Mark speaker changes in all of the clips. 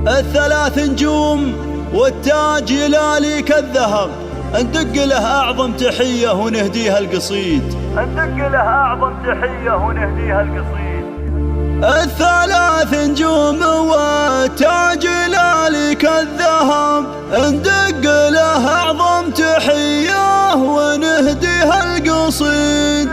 Speaker 1: الثلاث نجوم والتاج يلالي كالذهب، ندق له أعظم تحية ونهديها القصيد.
Speaker 2: ندق له أعظم تحية ونهديها القصيد.
Speaker 1: الثلاث نجوم والتاج يلالي كالذهب، ندق له أعظم تحية ونهديها القصيد.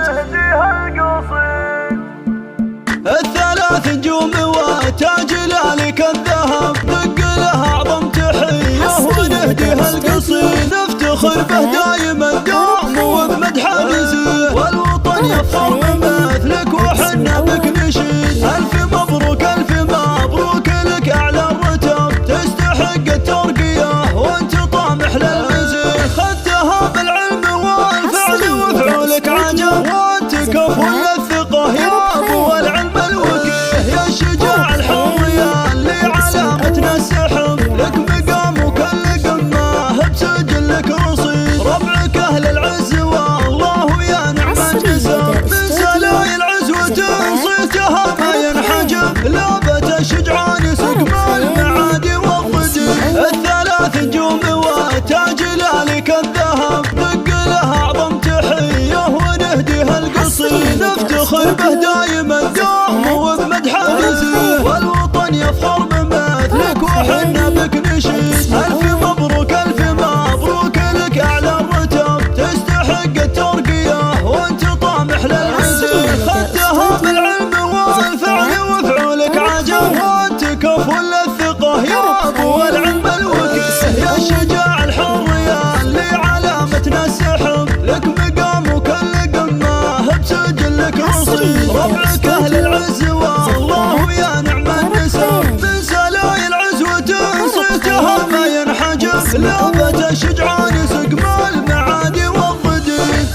Speaker 1: الثلاث نجوم والتاج يلالي كالذهب، ندق له أعظم تحية ونهديها القصيد. نفتخر به دايما دوم وبمدحه نزيد، والوطن يفخر بمثلك وحنا بك نشيد. ألف مبروك ألف مبروك لك أعلى الرتب، تستحق الترقية وانت طامح للمزيد. خذتها بالعلم والفعل وفعولك عجب، وانت كفو للثقة يا أبو العلم الوكيه. يا الشجاع الحر يا اللي علامتنا السحب، لك مقام وكل قمة بسجلك رصيد. ربعك أهل العز والله يا نعم النسب، من سلاي العزوة صيتها ما ينحجب. لابة الشجعان سقم المعادي والضجيج. الثلاث نجوم والتاج يلالي كالذهب، دق له أعظم تحية ونهديها القصيد. نفتخر به دايما دوم وبمدحه نزيد، والوطن يفخر بمثلك وحنا بك نشيد. ألف مبروك ألف مبروك لك أعلى الرتب، تستحق الترقية وانت طامح للمزيد. خذتها بالعلم والفعل وفعولك عجب، وانت كفو للثقة يا أبو العلم الوكيه. يا الشجاع الحر يا اللي علامتنا السحب، لك مقام وكل قمة بسجلك رصيد. ربعك أهل العز والله يا نعم النسب، من سلاي العزوة صيتها ما ينحجب. لابة الشجعان سقم المعادي والضجيج.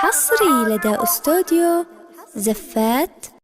Speaker 3: حصري لدى أستوديو زفات.